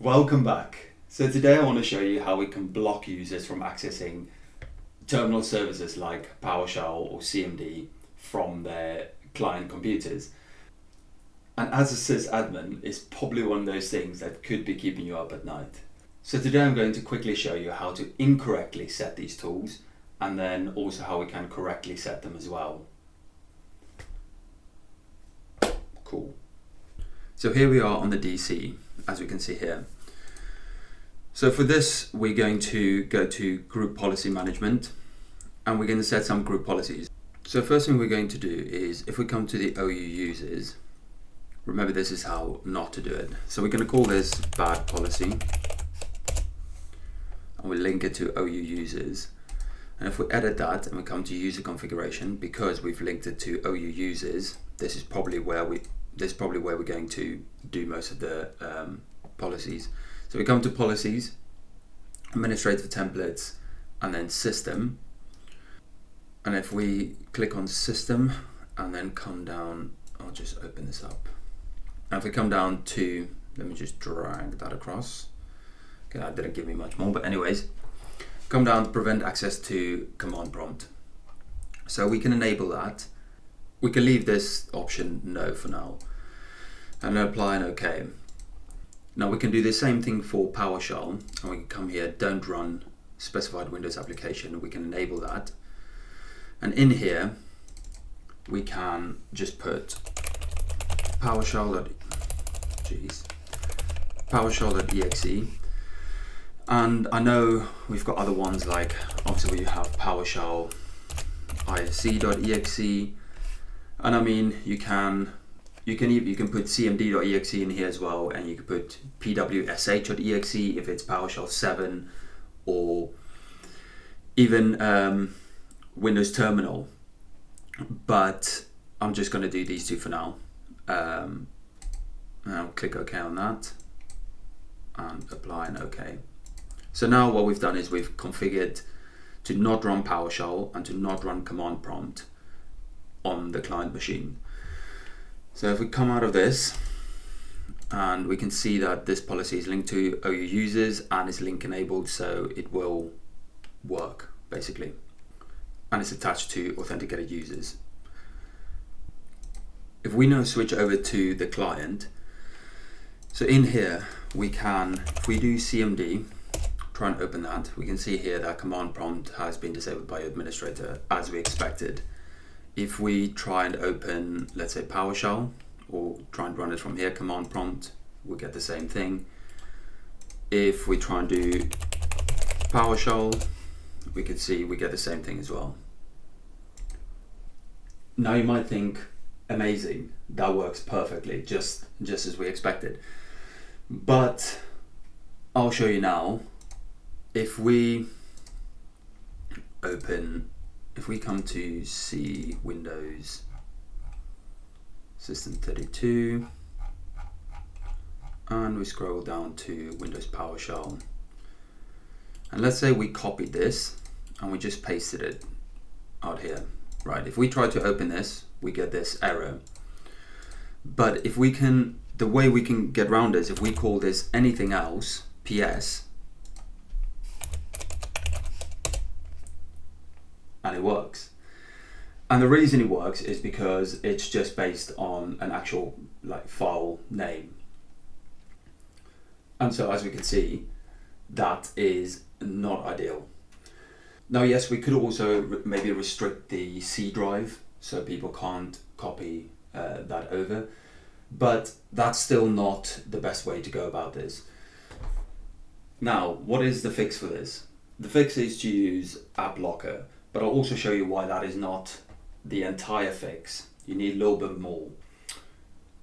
Welcome back. So today I want to show you how we can block users from accessing terminal services like PowerShell or CMD from their client computers. And as a sysadmin, it's probably one of those things that could be keeping you up at night. So today I'm going to quickly show you how to incorrectly set these tools and then also how we can correctly set them as well. Cool. So here we are on the DC, as we can see here. So for this, we're going to go to group policy management and we're going to set some group policies. So first thing we're going to do is if we come to the OU users, remember this is how not to do it. So we're going to call this bad policy and we'll link it to OU users. And if we edit that and we come to user configuration, because we've linked it to OU users, this is probably where we're going to do most of the policies. So we come to policies, administrative templates, and then system. And if we click on system and then come down, I'll just open this up. And if we come down to, let me just drag that across. Okay, that didn't give me much more, but anyways, come down to prevent access to command prompt. So we can enable that. We can leave this option no for now and then apply and OK. Now we can do the same thing for PowerShell and we can come here, don't run specified Windows application. We can enable that. And in here, we can just put PowerShell.exe. And I know we've got other ones like, obviously we have PowerShell isc.exe. And I mean, you can put cmd.exe in here as well, and you can put pwsh.exe if it's PowerShell 7 or even Windows Terminal. But I'm just going to do these two for now. I'll click OK on that and apply and OK. So now what we've done is we've configured to not run PowerShell and to not run command prompt on the client machine. So if we come out of this, and we can see that this policy is linked to OU users and is link enabled, so it will work basically. And it's attached to authenticated users. If we now switch over to the client, so in here we can, if we do CMD, try and open that, we can see here that command prompt has been disabled by administrator as we expected. If we try and open, let's say PowerShell, or try and run it from here, command prompt, we'll get the same thing. If we try and do PowerShell, we can see we get the same thing as well. Now you might think, amazing, that works perfectly, just as we expected. But I'll show you now. If we come to C Windows System 32 and we scroll down to Windows PowerShell, and let's say we copied this and we just pasted it out here, right? If we try to open this, we get this error. But if we can, the way we can get around this, if we call this anything else, PS, and it works. And the reason it works is because it's just based on an actual file name. And so as we can see, that is not ideal. Now yes, we could also maybe restrict the C drive so people can't copy that over, but that's still not the best way to go about this. Now, what is the fix for this? The fix is to use AppLocker. But I'll also show you why that is not the entire fix. You need a little bit more.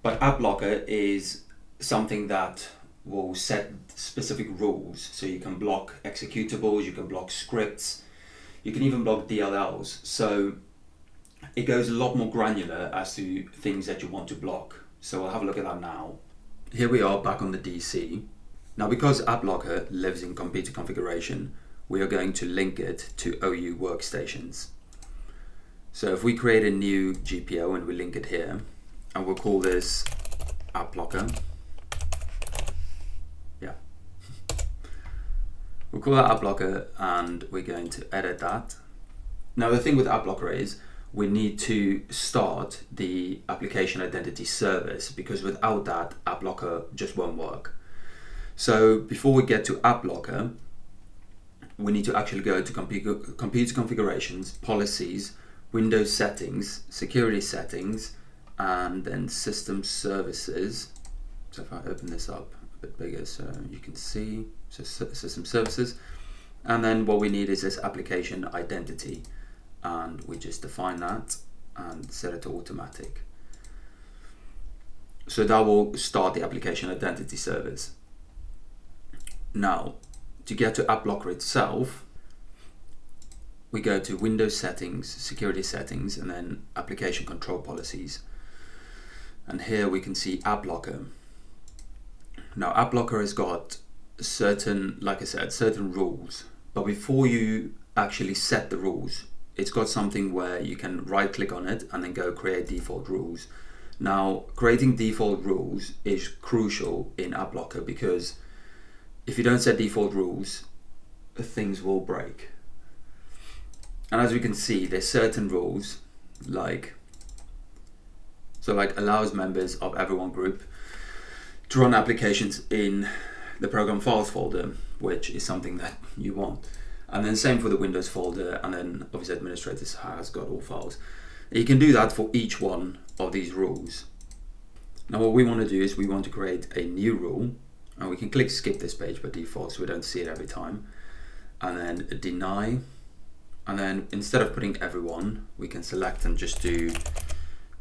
But AppLocker is something that will set specific rules. So you can block executables, you can block scripts, you can even block DLLs. So it goes a lot more granular as to things that you want to block. So we'll have a look at that now. Here we are back on the DC. Now because AppLocker lives in computer configuration, we are going to link it to OU workstations. So if we create a new GPO and we link it here, and we'll call this AppLocker. Yeah, call that AppLocker and we're going to edit that. Now the thing with AppLocker is we need to start the application identity service, because without that AppLocker just won't work. So before we get to AppLocker, we need to actually go to computer configurations, policies, Windows settings, security settings, and then system services. So if I open this up a bit bigger so you can see, so system services, and then what we need is this application identity, and we just define that and set it to automatic. So that will start the application identity service. Now, to get to AppLocker itself, we go to Windows settings, security settings, and then application control policies. And here we can see AppLocker. Now AppLocker has got certain, like I said, certain rules, but before you actually set the rules, it's got something where you can right click on it and then go create default rules. Now creating default rules is crucial in AppLocker, because if you don't set default rules, things will break. And as we can see, there's certain rules like allows members of everyone group to run applications in the program files folder, which is something that you want. And then same for the Windows folder, and then obviously administrators has got all files. You can do that for each one of these rules. Now what we want to do is we want to create a new rule, and we can click skip this page by default so we don't see it every time, and then deny, and then instead of putting everyone, we can select and just do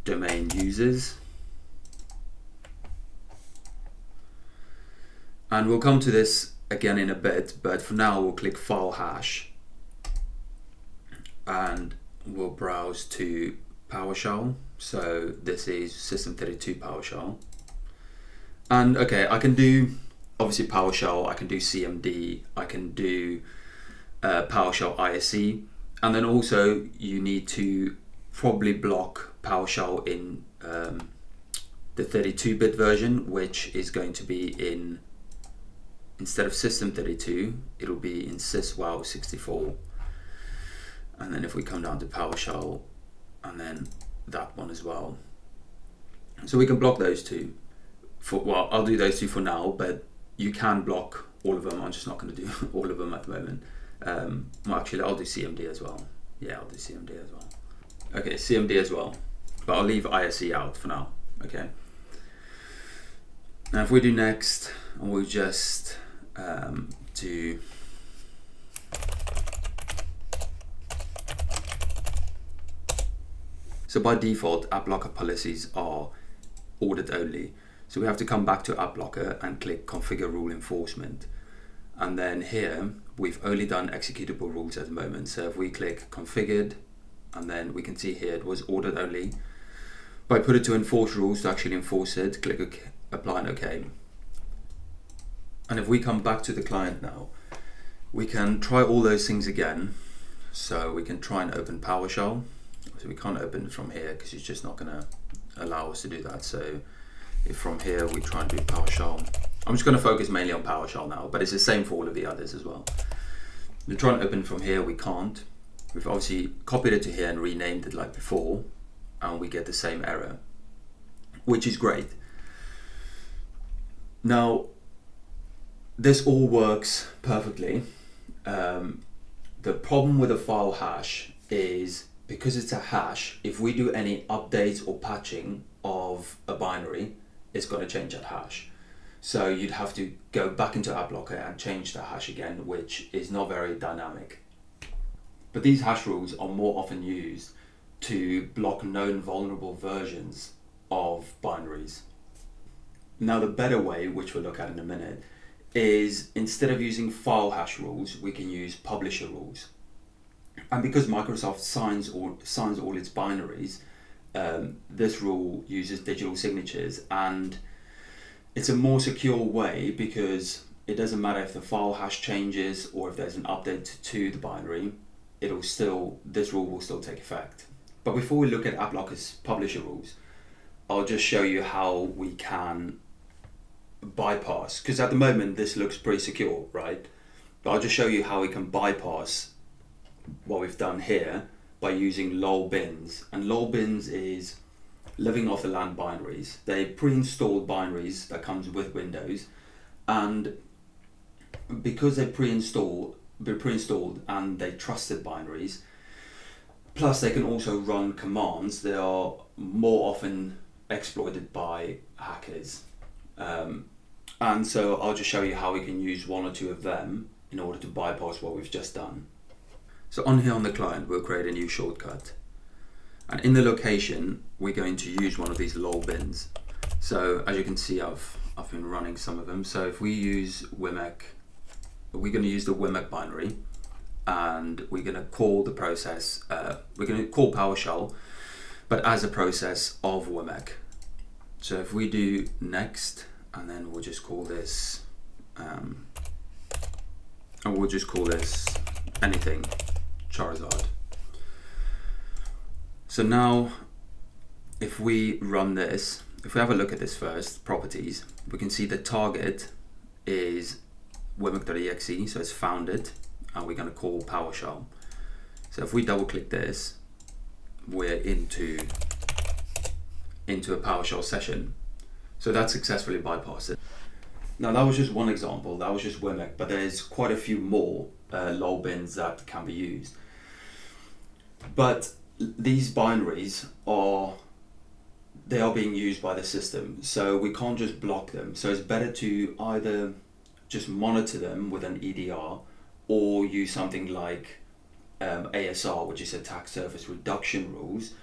domain users. And we'll come to this again in a bit, but for now we'll click file hash and we'll browse to PowerShell. So this is System32 PowerShell. And okay, I can do obviously PowerShell, I can do CMD, I can do PowerShell ISE, and then also you need to probably block PowerShell in the 32-bit version, which is going to be in, instead of System32, it'll be in syswow64. And then if we come down to PowerShell, and then that one as well. So we can block those two. Well, I'll do those two for now, but you can block all of them. I'm just not going to do all of them at the moment. Well, actually, I'll do CMD as well. Yeah, I'll do CMD as well. Okay, CMD as well, but I'll leave ISE out for now. Okay. Now, if we do next, and we'll just do so by default, AppLocker policies are audit only. So we have to come back to AppLocker and click configure rule enforcement. And then here, we've only done executable rules at the moment. So if we click configured, and then we can see here it was audit only. But I put it to enforce rules to actually enforce it, click OK, apply and OK. And if we come back to the client now, we can try all those things again. So we can try and open PowerShell. So we can't open it from here because it's just not going to allow us to do that. So if from here we try and do PowerShell, I'm just going to focus mainly on PowerShell now, but it's the same for all of the others as well. We're trying to open from here, we can't. We've obviously copied it to here and renamed it like before, and we get the same error, which is great. Now, this all works perfectly. The problem with a file hash is because it's a hash, if we do any updates or patching of a binary, it's going to change that hash. So you'd have to go back into AppLocker and change the hash again, which is not very dynamic. But these hash rules are more often used to block known vulnerable versions of binaries. Now the better way, which we'll look at in a minute, is instead of using file hash rules, we can use publisher rules. And because Microsoft signs all its binaries, this rule uses digital signatures, and it's a more secure way because it doesn't matter if the file hash changes or if there's an update to the binary, this rule will still take effect. But before we look at AppLocker's publisher rules, I'll just show you how we can bypass, because at the moment this looks pretty secure, right? But I'll just show you how we can bypass what we've done here by using LOLBins. And LOLBins is living off the land binaries. They're pre-installed binaries that comes with Windows, and because they're pre-installed and they trusted binaries, plus they can also run commands, they are more often exploited by hackers. And so I'll just show you how we can use one or two of them in order to bypass what we've just done. So on here on the client, we'll create a new shortcut. And in the location, we're going to use one of these LOLBins. So as you can see, I've been running some of them. So if we use WMIC, we're going to use the WMIC binary, and we're going to call the process, we're going to call PowerShell, but as a process of WMIC. So if we do next, and then we'll just call this, and we'll just call this anything, Charizard. So now, if we run this, if we have a look at this first, properties, we can see the target is WMIC.exe, so it's found it, and we're going to call PowerShell. So if we double click this, we're into a PowerShell session. So that's successfully bypassed it. Now that was just one example, that was just WMIC, but there's quite a few more LOLBins that can be used. But these binaries are being used by the system, so we can't just block them. So it's better to either just monitor them with an EDR, or use something like ASR, which is attack surface reduction rules,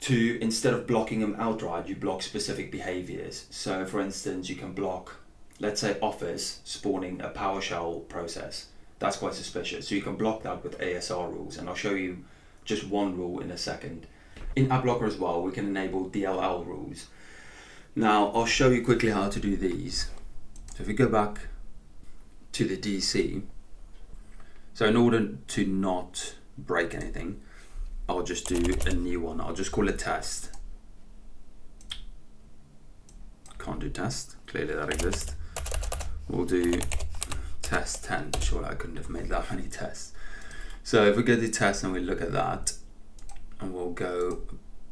to, instead of blocking them outright, you block specific behaviors. So for instance, you can block, let's say, Office spawning a PowerShell process. That's quite suspicious. So you can block that with ASR rules, and I'll show you just one rule in a second. In AppLocker as well, we can enable DLL rules. Now, I'll show you quickly how to do these. So if we go back to the DC, so in order to not break anything, I'll just do a new one. I'll just call it test. Can't do test, clearly that exists. We'll do test 10, sure I couldn't have made that many tests. So if we go to test and we look at that, and we'll go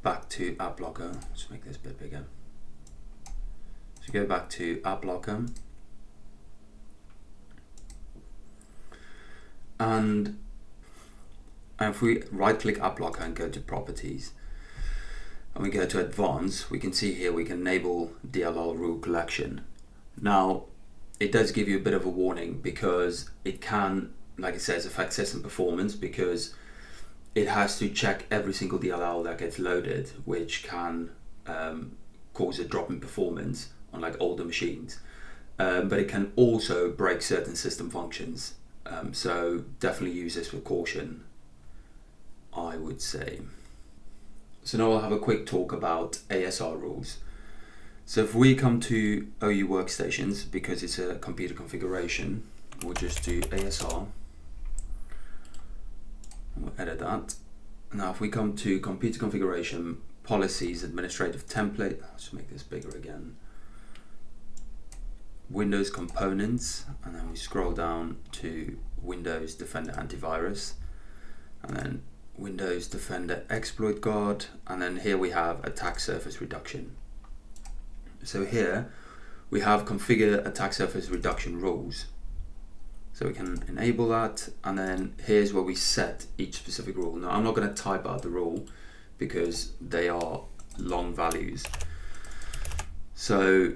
back to AppLocker, let's make this a bit bigger. So go back to AppLocker, and if we right click AppLocker and go to properties, and we go to advanced, we can see here we can enable DLL rule collection. Now it does give you a bit of a warning, because it can, like it says, affect system performance, because it has to check every single DLL that gets loaded, which can cause a drop in performance on like older machines. But it can also break certain system functions. So definitely use this with caution, I would say. So now I'll have a quick talk about ASR rules. So if we come to OU workstations, because it's a computer configuration, we'll just do ASR. We'll edit that. Now if we come to computer configuration, policies, administrative template, let's make this bigger again. Windows components, and then we scroll down to Windows Defender Antivirus, and then Windows Defender Exploit Guard, and then here we have attack surface reduction. So here we have configure attack surface reduction rules. So we can enable that, and then here's where we set each specific rule. Now I'm not going to type out the rule because they are long values. So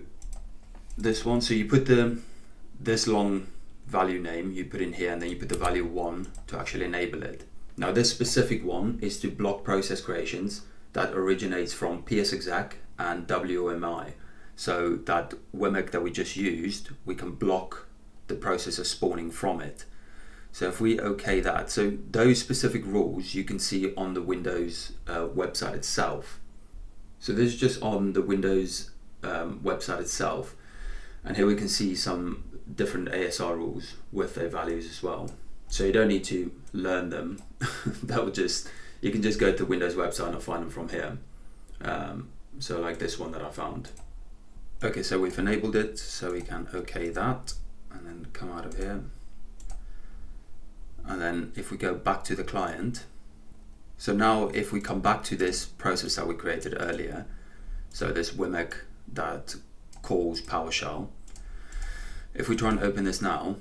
this one, so you put this long value name, you put in here, and then you put the value 1 to actually enable it. Now this specific one is to block process creations that originates from PSExec and WMI. So that WMIC that we just used, we can block the processor spawning from it. So if we OK that, so those specific rules you can see on the Windows website itself. So this is just on the Windows website itself, and here we can see some different ASR rules with their values as well. So you don't need to learn them. That would just, you can just go to the Windows website and find them from here. So like this one that I found. Okay, so we've enabled it, so we can OK that and then come out of here. And then if we go back to the client, so now if we come back to this process that we created earlier, so this WMIC that calls PowerShell, if we try and open this now,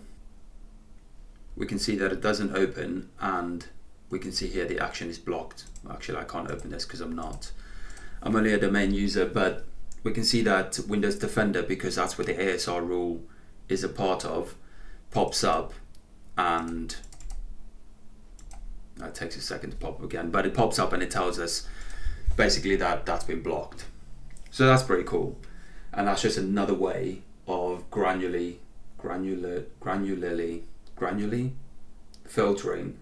we can see that it doesn't open, and we can see here the action is blocked. Actually, I can't open this because I'm only a domain user, but we can see that Windows Defender, because that's what the ASR rule is a part of, pops up, and that takes a second to pop up again, but it pops up and it tells us basically that that's been blocked. So that's pretty cool, and that's just another way of granularly filtering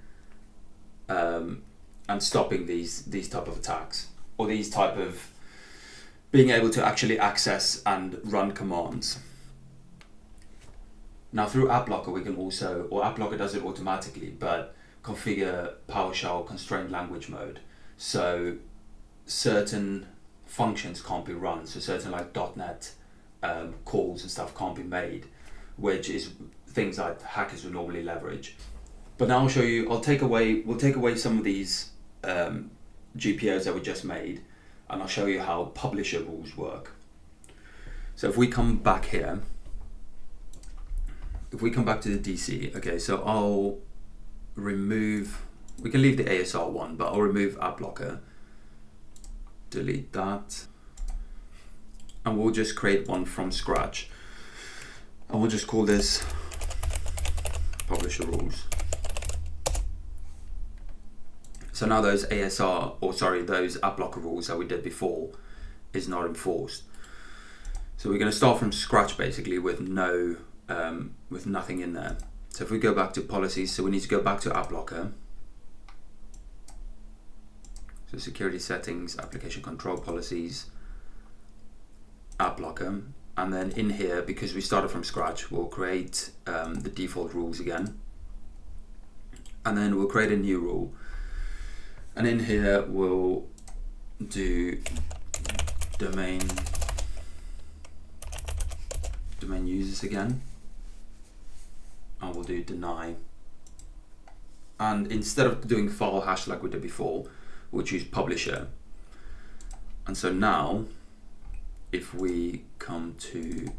and stopping these type of attacks, or these type of being able to actually access and run commands. Now through AppLocker we can also, or AppLocker does it automatically, but configure PowerShell constrained language mode, so certain functions can't be run, so certain like .NET calls and stuff can't be made, which is things that hackers would normally leverage. But now I'll show you, we'll take away some of these GPOs that we just made, and I'll show you how publisher rules work. So if we come back here, if we come back to the DC, okay, so I'll remove, we can leave the ASR one, but I'll remove AppLocker, delete that, and we'll just create one from scratch. And we'll just call this publisher rules. So now those those AppLocker rules that we did before is not enforced. So we're going to start from scratch basically with nothing in there. So if we go back to policies, so we need to go back to AppLocker. So security settings, application control policies, AppLocker. And then in here, because we started from scratch, we'll create the default rules again. And then we'll create a new rule. And in here, we'll do domain users again. And we'll do deny. And instead of doing file hash like we did before, we'll choose publisher. And so now, if we come to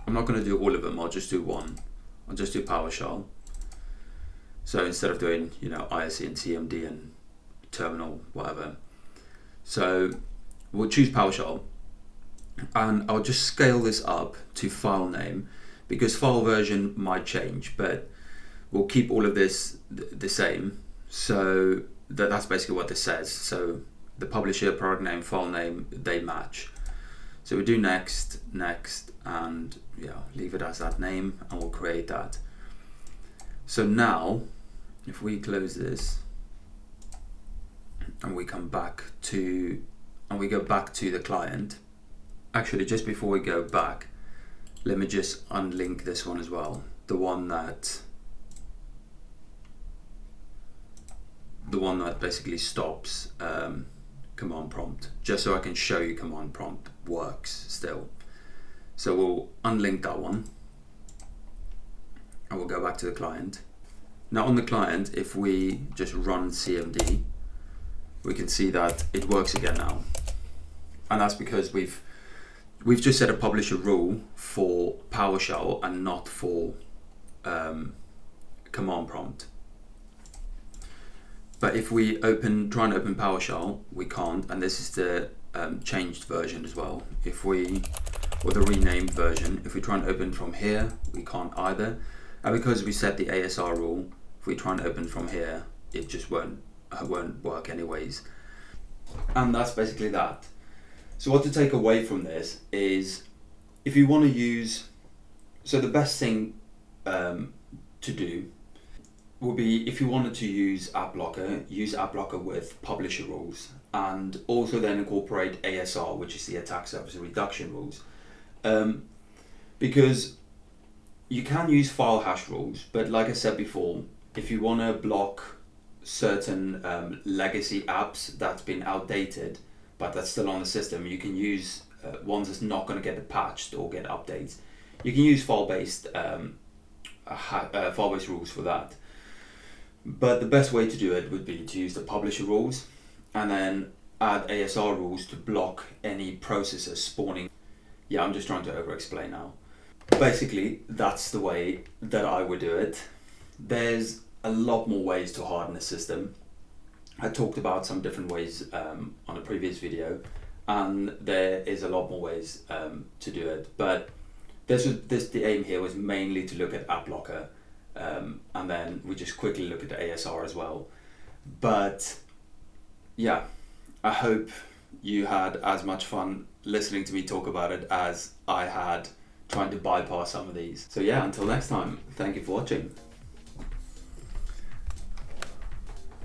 I'm not going to do all of them, I'll just do one. I'll just do PowerShell. So instead of doing, ISC and CMD and terminal, whatever. So we'll choose PowerShell, and I'll just scale this up to file name, because file version might change, but we'll keep all of this the same. So that's basically what this says. So the publisher, product name, file name, they match. So we do next, and leave it as that name, and we'll create that. So now, if we close this, and we come back to, and we go back to the client. Actually, just before we go back, let me just unlink this one as well. The one that basically stops command prompt, just so I can show you command prompt works still. So we'll unlink that one, and we'll go back to the client. Now on the client, if we just run CMD, we can see that it works again now. And that's because we've just set a publisher rule for PowerShell and not for command prompt. But if we try and open PowerShell, we can't, and this is the changed version as well. Or the renamed version, if we try and open from here, we can't either. And because we set the ASR rule, if we try and open from here, it just won't work anyways. And that's basically that. So what to take away from this is, if you want to use, so the best thing to do will be, if you wanted to use AppLocker with publisher rules, and also then incorporate ASR, which is the attack surface reduction rules. Because you can use file hash rules, but like I said before, if you want to block certain legacy apps that's been outdated, but that's still on the system, you can use ones that's not going to get patched or get updates. You can use file-based rules for that. But the best way to do it would be to use the publisher rules and then add ASR rules to block any processes spawning. Yeah, I'm just trying to over-explain now. Basically, that's the way that I would do it. There's a lot more ways to harden a system. I talked about some different ways on a previous video, and there is a lot more ways to do it. But the aim here was mainly to look at AppLocker, and then we just quickly look at the ASR as well. But yeah, I hope you had as much fun listening to me talk about it as I had trying to bypass some of these. So yeah, until next time, thank you for watching.